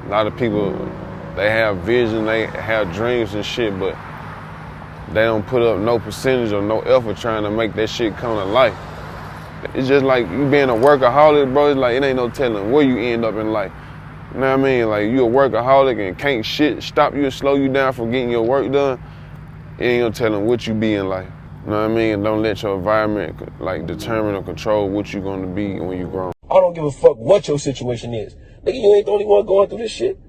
A lot of people, they have vision, they have dreams and shit, but they don't put up no percentage or no effort trying to make that shit come to life. It's just like you being a workaholic, bro. It's like it ain't no telling where you end up in life. You know what I mean? Like you a workaholic and can't shit stop you and slow you down from getting your work done. It ain't no telling what you be in life. You know what I mean? Don't let your environment like determine or control what you gonna be when you grow. I don't give a fuck what your situation is. Nigga, you ain't the only one going through this shit.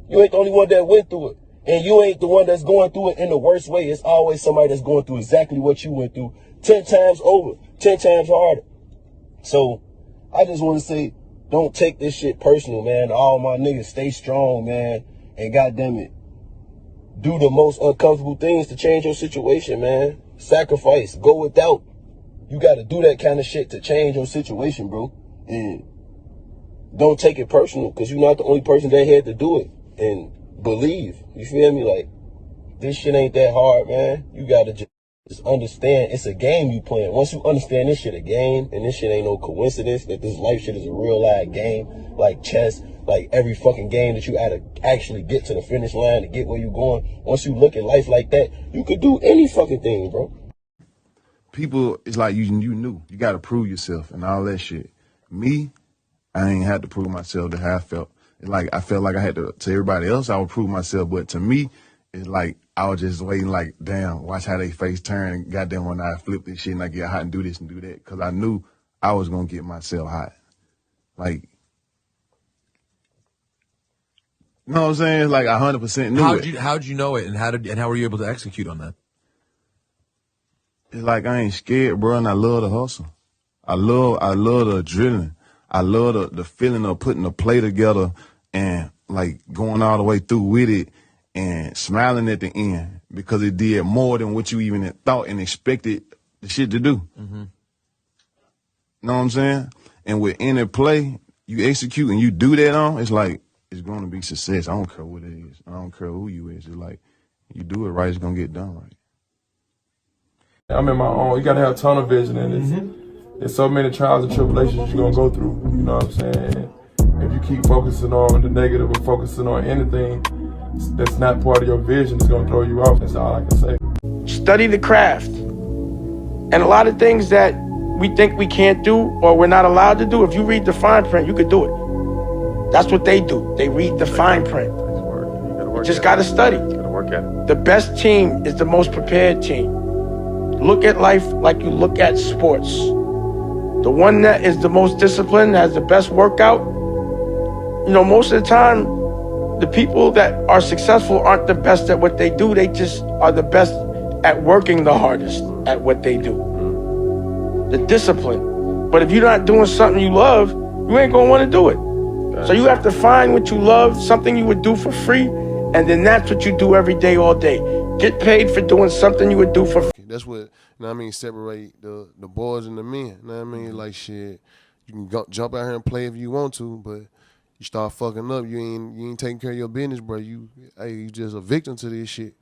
You ain't the only one that went through it. And you ain't the one that's going through it in the worst way. It's always somebody that's going through exactly what you went through 10 times over, 10 times harder. So I just want to say, don't take this shit personal, man. All my niggas, stay strong, man. And goddamn it, do the most uncomfortable things to change your situation, man. Sacrifice, go without. You got to do that kind of shit to change your situation, bro. And don't take it personal, because you're not the only person that had to do it. And believe, you feel me? Like, this shit ain't that hard, man. You got to just understand it's a game you playing. Once you understand this shit a game, and this shit ain't no coincidence, that this life shit is a real life game, like chess, like every fucking game that you gotta actually get to the finish line to get where you going. Once you look at life like that, you could do any fucking thing, bro. People, it's like you knew. You got to prove yourself and all that shit. Me, I ain't had to prove myself to how I felt. It's like I felt like I had to everybody else, I would prove myself. But to me, it's like I was just waiting like, damn, watch how they face turn. And goddamn, when I flip this shit and I get hot and do this and do that. Because I knew I was going to get myself hot. Like, you know what I'm saying? Like 100% knew it. How'd you know it, and how were you able to execute on that? It's like I ain't scared, bro, and I love the hustle. I love the adrenaline. I love the feeling of putting the play together and like going all the way through with it and smiling at the end because it did more than what you even had thought and expected the shit to do. Mm-hmm. Know what I'm saying? And with any play you execute and you do that on, it's like it's going to be success. I don't care what it is. I don't care who you is. It's like you do it right, it's going to get done right. I'm in my own. You gotta have tunnel vision, and there's so many trials and tribulations you're gonna go through. You know what I'm saying? If you keep focusing on the negative or focusing on anything that's not part of your vision, it's gonna throw you off. That's all I can say. Study the craft, and a lot of things that we think we can't do or we're not allowed to do. If you read the fine print, you could do it. That's what they do. They read the fine print. You just gotta study. The best team is the most prepared team. Look at life like you look at sports. The one that is the most disciplined, has the best workout. You know, most of the time, the people that are successful aren't the best at what they do. They just are the best at working the hardest at what they do. The discipline. But if you're not doing something you love, you ain't gonna wanna do it. So you have to find what you love, something you would do for free, and then that's what you do every day, all day. Get paid for doing something you would do for free. That's what, you know what I mean, separate the boys and the men. You know what I mean? Like, shit, you can jump out here and play if you want to, but you start fucking up, you ain't taking care of your business, bro. You just a victim to this shit.